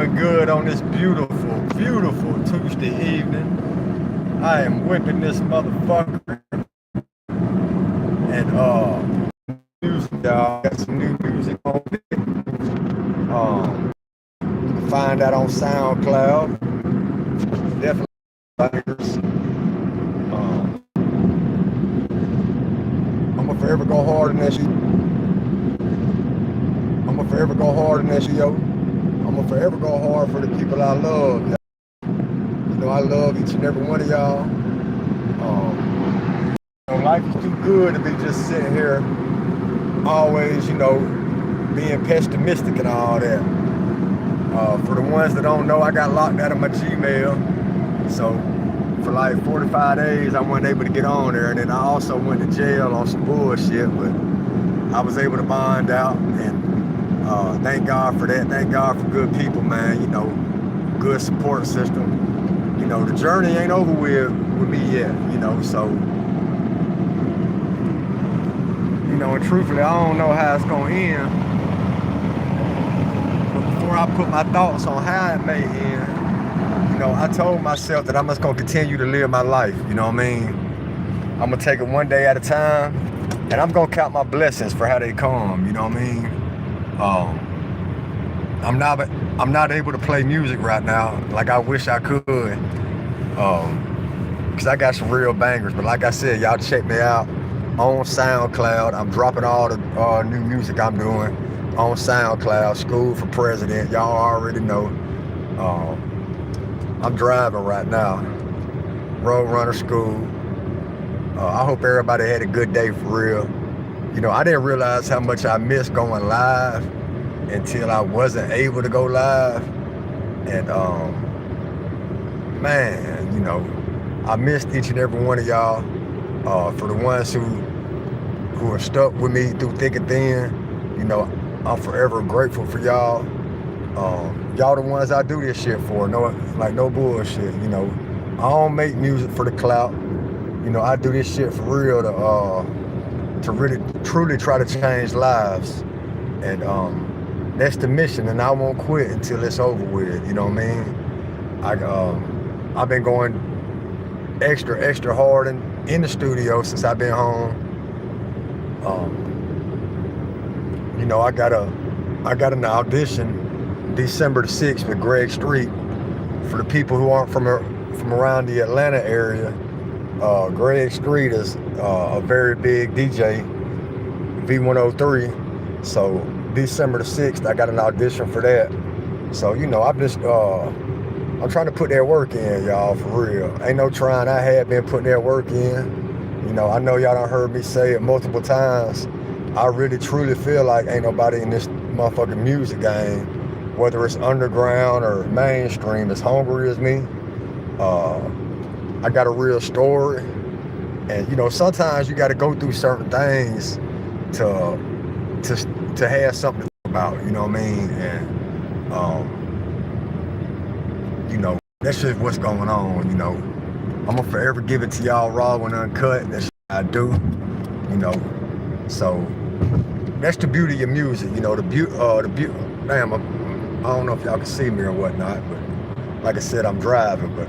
doing good on this beautiful, beautiful Tuesday evening. I am whipping this motherfucker and music, y'all. Got some new music on it. You can find that on SoundCloud. Definitely bangers. I'ma forever go hard in that shit. I'ma forever go hard in that shit, yo. I'ma forever go hard for the people I love, y'all. You know, I love each and every one of y'all. Life is too good to be just sitting here always, being pessimistic and all that. For the ones that don't know, I got locked out of my Gmail. So for like 45 days, I wasn't able to get on there. And then I also went to jail on some bullshit, but I was able to bond out. And thank God for that. Thank God for good people, man. Good support system. The journey ain't over with me yet, so... and truthfully, I don't know how it's gonna end. But before I put my thoughts on how it may end, I told myself that I'm just gonna continue to live my life, you know what I mean? I'm gonna take it one day at a time, and I'm gonna count my blessings for how they come, you know what I mean? I'm not able to play music right now like I wish I could, because I got some real bangers. But like I said, y'all check me out on SoundCloud. I'm dropping all the new music I'm doing on SoundCloud. Scoob for President. Y'all already know. I'm driving right now. Roadrunner Scoob. I hope everybody had a good day for real. I didn't realize how much I missed going live until I wasn't able to go live. And man, I missed each and every one of y'all. For the ones who are stuck with me through thick and thin, I'm forever grateful for y'all. Y'all the ones I do this shit for. No bullshit. I don't make music for the clout. I do this shit for real to really truly try to change lives. And that's the mission, and I won't quit until it's over with. You know what I mean? I've been going extra hard in the studio since I've been home. I got an audition December the 6th with Greg Street. For the people who aren't from around the Atlanta area, Greg Street is a very big DJ, V103. So December the 6th, I got an audition for that. So I'm trying to put that work in, y'all, for real. Ain't no trying. I have been putting that work in. I know y'all done heard me say it multiple times. I really, truly feel like ain't nobody in this motherfucking music game, whether it's underground or mainstream, as hungry as me. I got a real story. And, sometimes you got to go through certain things to have something to talk about, you know what I mean? And, that's just what's going on, I'm gonna forever give it to y'all raw and uncut. That's what I do, So that's the beauty of music, damn, I don't know if y'all can see me or whatnot, but like I said, I'm driving, but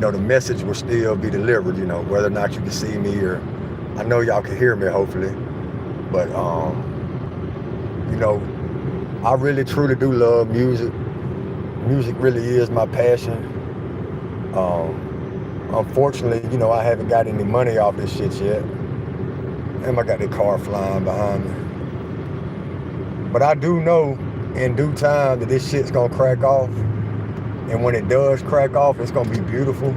the message will still be delivered, whether or not you can see me, or I know y'all can hear me, hopefully. But I really truly do love music. Music really is my passion. Unfortunately, I haven't got any money off this shit yet. And I got the car flying behind me. But I do know in due time that this shit's gonna crack off. And when it does crack off, it's gonna be beautiful.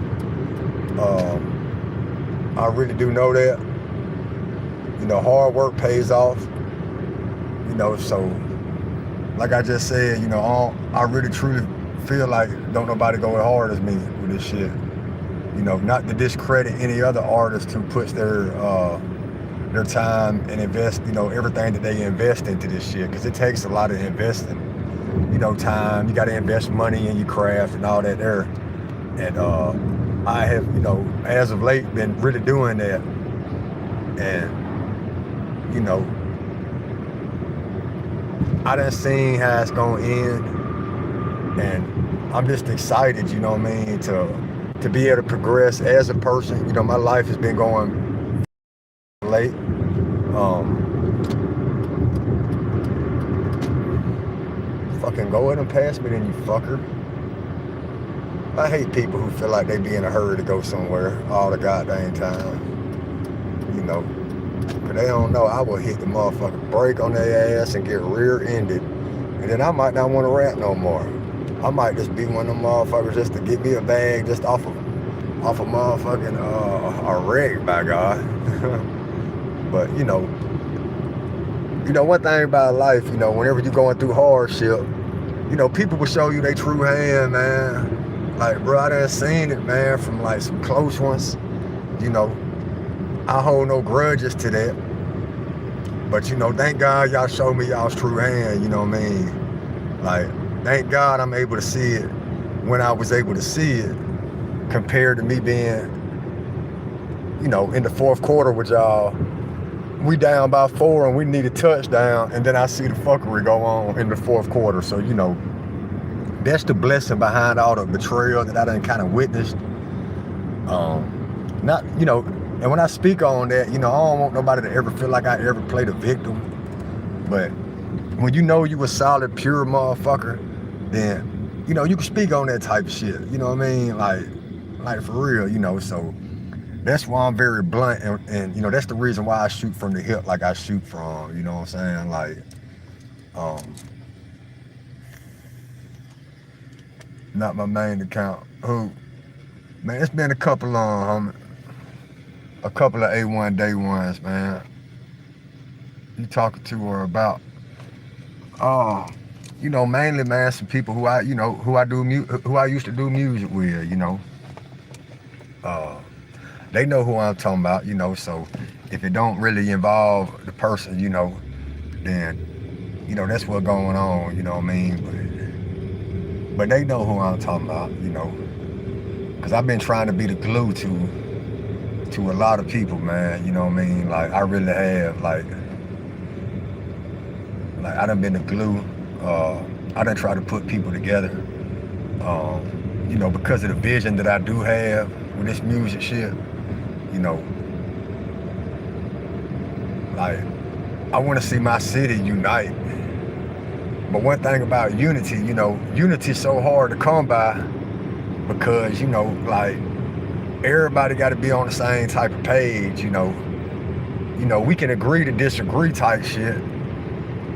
I really do know that. Hard work pays off. So like I just said, I really truly feel like don't nobody go as hard as me with this shit. Not to discredit any other artist who puts their time and invest, everything that they invest into this shit, because it takes a lot of investing. Time, you got to invest money in your craft and all that there. And I have, as of late, been really doing that. And, I done seen how it's gonna end. And I'm just excited, you know what I mean, to be able to progress as a person. You know, my life has been going late. Fucking go ahead and pass me then, you fucker. I hate people who feel like they be in a hurry to go somewhere all the goddamn time. You know, but they don't know I will hit the motherfucking brake on their ass and get rear-ended. And then I might not want to rap no more. I might just be one of them motherfuckers just to get me a bag just off of motherfucking a wreck, by God. But you know, one thing about life, you know, whenever you're going through hardship, you know, people will show you their true hand, man. Like, bro, I done seen it, man, from like some close ones. You know, I hold no grudges to that. But, you know, thank God y'all showed me y'all's true hand, you know what I mean? Like, thank God I'm able to see it when I was able to see it, compared to me being, you know, in the fourth quarter with y'all. We down by 4 and we need a touchdown, and then I see the fuckery go on in the fourth quarter. So, you know, that's the blessing behind all the betrayal that I done kind of witnessed. Not, you know, and when I speak on that, you know, I don't want nobody to ever feel like I ever played a victim. But when you know you a solid, pure motherfucker, then, you know, you can speak on that type of shit. You know what I mean? Like for real, you know, so that's why I'm very blunt, and you know, that's the reason why I shoot from the hip like I shoot from, you know what I'm saying? Like, not my main account. Who? Man, it's been a couple of A1 day ones, man. You talking to her about? You know, mainly, man, some people who I used to do music with, you know. They know who I'm talking about, you know, so if it don't really involve the person, you know, then, you know, that's what's going on, you know what I mean? But they know who I'm talking about, you know, because I've been trying to be the glue to a lot of people, man, you know what I mean? Like, I really have, like I done been the glue. I done tried to put people together, you know, because of the vision that I do have with this music shit. You know, like, I want to see my city unite. But one thing about unity, you know, unity's so hard to come by because, you know, like, everybody got to be on the same type of page, you know. You know, we can agree to disagree type shit,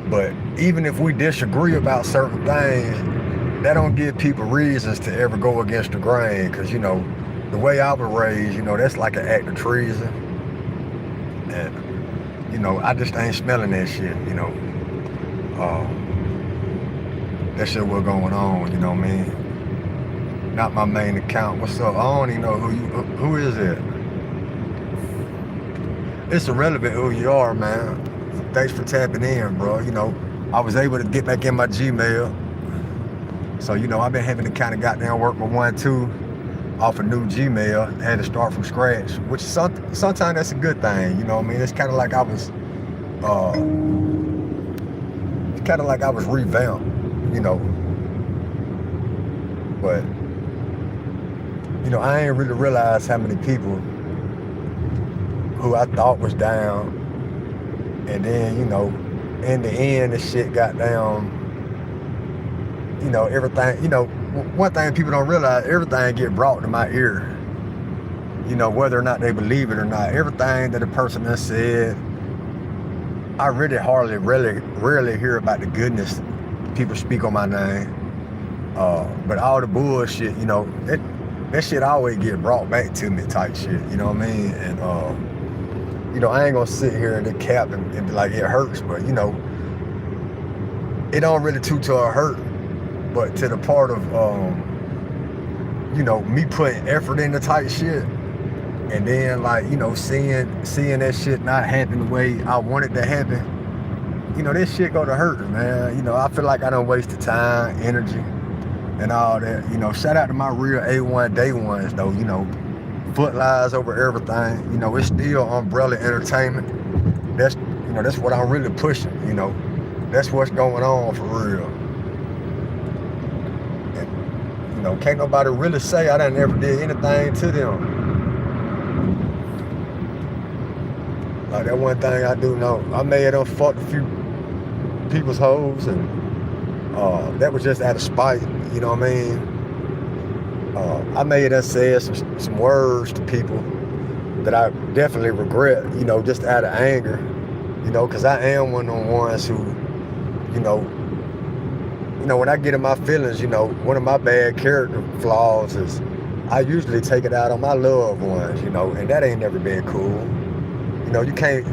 but even if we disagree about certain things, that don't give people reasons to ever go against the grain, because, you know, the way I was raised, you know, that's like an act of treason. And, you know, I just ain't smelling that shit, you know. That shit was going on, you know what I mean? Not my main account. What's up? I don't even know who is it? It's irrelevant who you are, man. Thanks for tapping in, bro. You know, I was able to get back in my Gmail. So, you know, I've been having to kind of goddamn work my 1-2 off a new Gmail. Had to start from scratch, which sometimes that's a good thing, you know what I mean? It's kind of like I was revamped, you know. But, you know, I ain't really realized how many people who I thought was down, and then, you know, in the end, this shit got down, you know, everything, you know, one thing people don't realize, everything get brought to my ear. You know, whether or not they believe it or not, everything that a person has said, I really rarely hear about the goodness people speak on my name. But all the bullshit, you know, that shit always get brought back to me type shit, you know what I mean? And, you know, I ain't gonna sit here and cap and be like, it hurts, but, you know, it don't really to a hurt. But to the part of, you know, me putting effort into type shit, and then, like, you know, seeing that shit not happen the way I want it to happen, you know, this shit go to hurt, man. You know, I feel like I done wasted time, energy, and all that. You know, shout out to my real A1 day ones, though, you know, foot lies over everything. You know, it's still Umbrella Entertainment. That's, you know, that's what I'm really pushing, you know. That's what's going on for real. You know, can't nobody really say I done ever did anything to them. Like that one thing I do know, I may have done fucked a few people's hoes, and that was just out of spite, you know what I mean? I may have done said some words to people that I definitely regret, you know, just out of anger, you know, because I am one of the ones who, you know, when I get in my feelings, you know, one of my bad character flaws is I usually take it out on my loved ones, you know, and that ain't never been cool. You know, you can't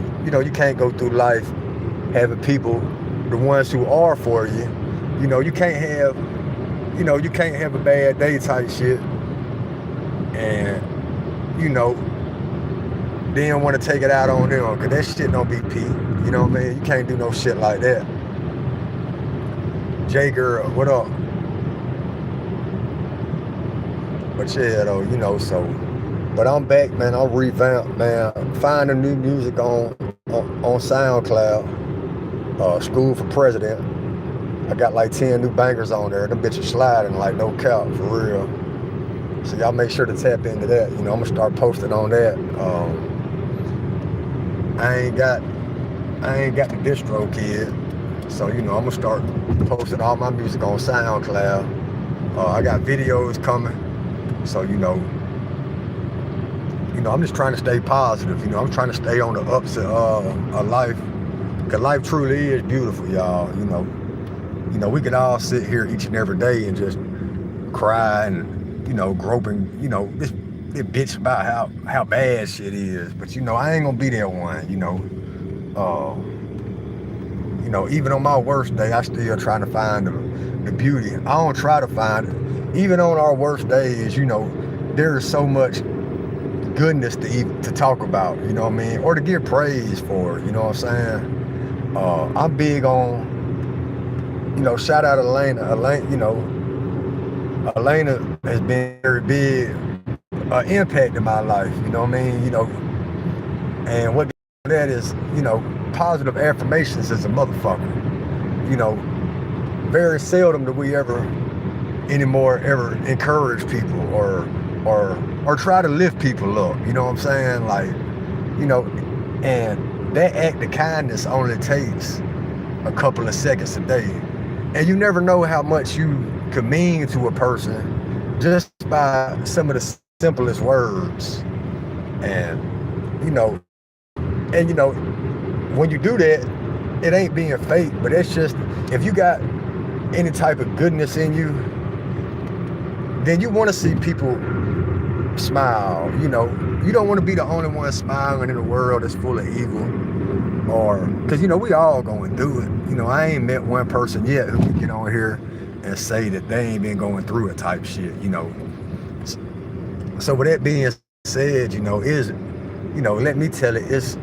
go through life having people, the ones who are for you, you know, you can't have a bad day type shit and, you know, then want to take it out on them, because that shit don't be P. You know what I mean? You can't do no shit like that. J girl, what up? But yeah, though, you know, so. But I'm back, man. I'm revamped, man. Finding new music on SoundCloud. Scoob for President. I got like 10 new bangers on there. Them bitches sliding like no cap, for real. So y'all make sure to tap into that. You know, I'm gonna start posting on that. I ain't got the distro kid. So, you know, I'm gonna start posting all my music on SoundCloud. I got videos coming. So, you know, I'm just trying to stay positive. You know, I'm trying to stay on the ups of life. Because life truly is beautiful, y'all. You know, we could all sit here each and every day and just cry and, you know, groping, you know, this bitch about how bad shit is. But, you know, I ain't gonna be that one, you know. You know, even on my worst day, I still trying to find the beauty. I don't try to find it. Even on our worst days, you know, there is so much goodness to talk about, you know what I mean? Or to get praise for, you know what I'm saying? I'm big on, you know, shout out Elena. You know, Elena has been very big impact in my life, you know what I mean? You know, and what that is, you know, positive affirmations is a motherfucker. You know, very seldom do we ever encourage people or try to lift people up, you know what I'm saying? Like, you know, and that act of kindness only takes a couple of seconds a day. And you never know how much you could mean to a person just by some of the simplest words. And, you know, when you do that, it ain't being fake, but it's just, if you got any type of goodness in you, then you want to see people smile. You know, you don't want to be the only one smiling in a world that's full of evil. Or, because, you know, we all going through it. You know, I ain't met one person yet who can get on here and say that they ain't been going through it type shit, you know. So with that being said, you know, let me tell it, it's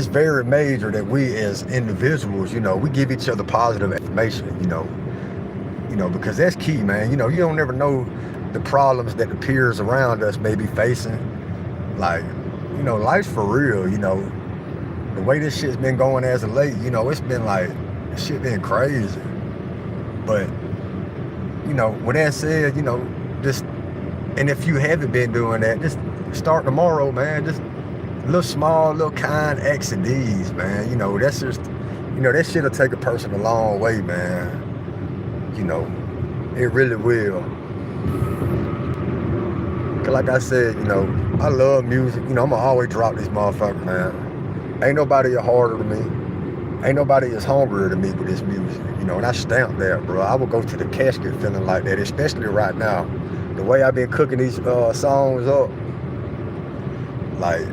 very major that we as individuals, you know, we give each other positive information, you know, because that's key, man. You know, you don't never know the problems that the peers around us may be facing. Like, you know, life's for real, you know. The way this shit's been going as of late, you know, it's been like, shit been crazy. But, you know, with that said, you know, just, and if you haven't been doing that, just start tomorrow, man. Just little kind acts of deeds, man. You know, that's just, you know, that shit'll take a person a long way, man. You know, it really will. Cause like I said, you know, I love music. You know, I'm gonna always drop these motherfuckers, man. Ain't nobody harder than me. Ain't nobody as hungrier than me with this music. You know, and I stamp that, bro. I would go to the casket feeling like that, especially right now. The way I've been cooking these songs up, like,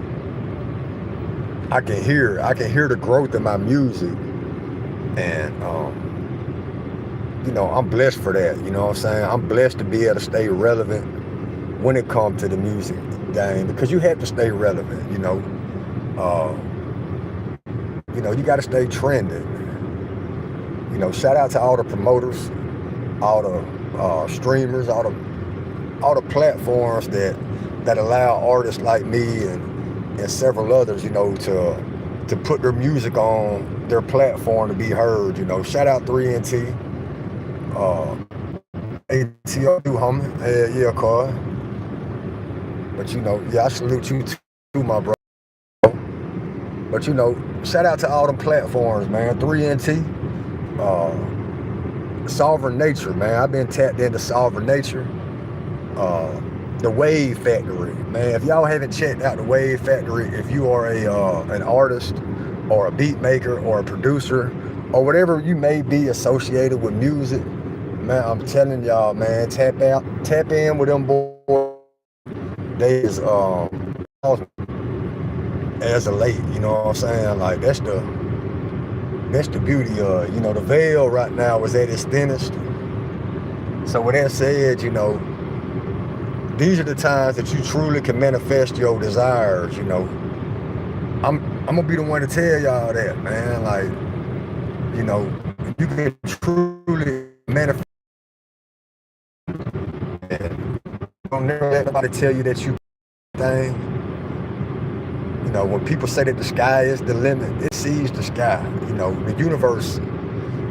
I can hear the growth in my music. And, you know, I'm blessed for that. You know what I'm saying? I'm blessed to be able to stay relevant when it comes to the music game, because you have to stay relevant, you know. You know, you got to stay trending. You know, shout out to all the promoters, all the streamers, all the platforms that allow artists like me and several others, you know, to put their music on their platform to be heard. You know, shout out 3NT, AT TR, homie. Hell yeah, car. But you know, yeah, I salute you too, my bro. But you know, shout out to all them platforms, man. 3NT, Sovereign Nature, man. I've been tapped into Sovereign Nature. The Wave Factory, man. If y'all haven't checked out the Wave Factory, if you are an artist or a beat maker or a producer or whatever you may be associated with music, man, I'm telling y'all, man, tap in with them boys. They is as a late, you know what I'm saying? Like that's the beauty of, you know, the veil right now is at its thinnest. So with that said, you know, these are the times that you truly can manifest your desires, you know. I'm gonna be the one to tell y'all that, man. Like, you know, you can truly manifest. Don't never let nobody tell you that you thing. You know, when people say that the sky is the limit, it sees the sky. You know, the universe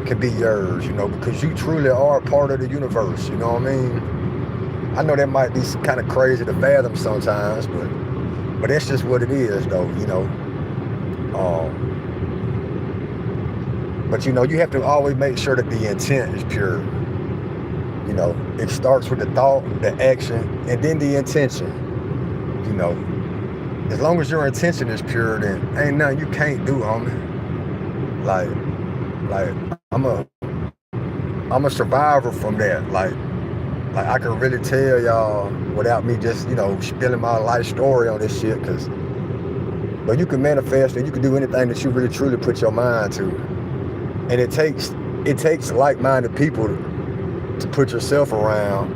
can be yours, you know, because you truly are a part of the universe, you know what I mean? I know that might be kind of crazy to fathom sometimes, but that's just what it is, though, you know. But, you know, you have to always make sure that the intent is pure. You know, it starts with the thought, the action, and then the intention. You know, as long as your intention is pure, then ain't nothing you can't do, homie. Like I'm a survivor from that. Like I can really tell y'all without me just, you know, spilling my life story on this shit, but you can manifest and you can do anything that you really truly put your mind to. And it takes like-minded people to put yourself around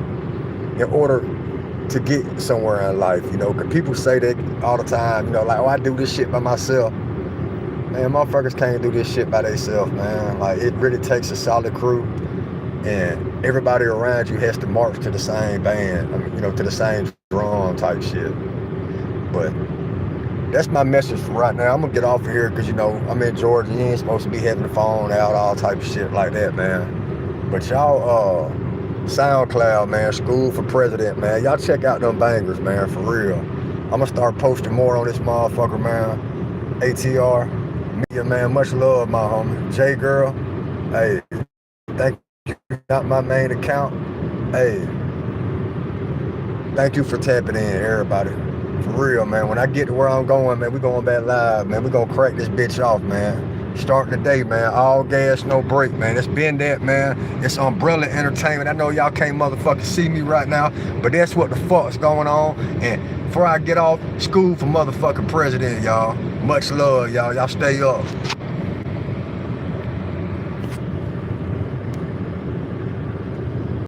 in order to get somewhere in life, you know, because people say that all the time, you know, like, oh, I do this shit by myself. Man, motherfuckers can't do this shit by themselves, man. Like, it really takes a solid crew, and everybody around you has to march to the same band, I mean, you know, to the same drum type shit. But that's my message for right now. I'm gonna get off of here because, you know, I'm in Georgia. You ain't supposed to be having the phone out, all type of shit like that, man. But y'all, SoundCloud, man, Scoob for President, man. Y'all check out them bangers, man, for real. I'm gonna start posting more on this motherfucker, man. ATR, media, man, much love, my homie. J Girl, hey, thank you, not my main account. Hey, thank you for tapping in, everybody. For real, man. When I get to where I'm going, man, we going back live, man. We gonna crack this bitch off, man. Starting today, man. All gas, no break, man. It's been that, man. It's Umbrella Entertainment. I know y'all can't motherfucking see me right now, but that's what the fuck's going on. And before I get off, Scoob for motherfucking President, y'all. Much love, y'all. Y'all stay up.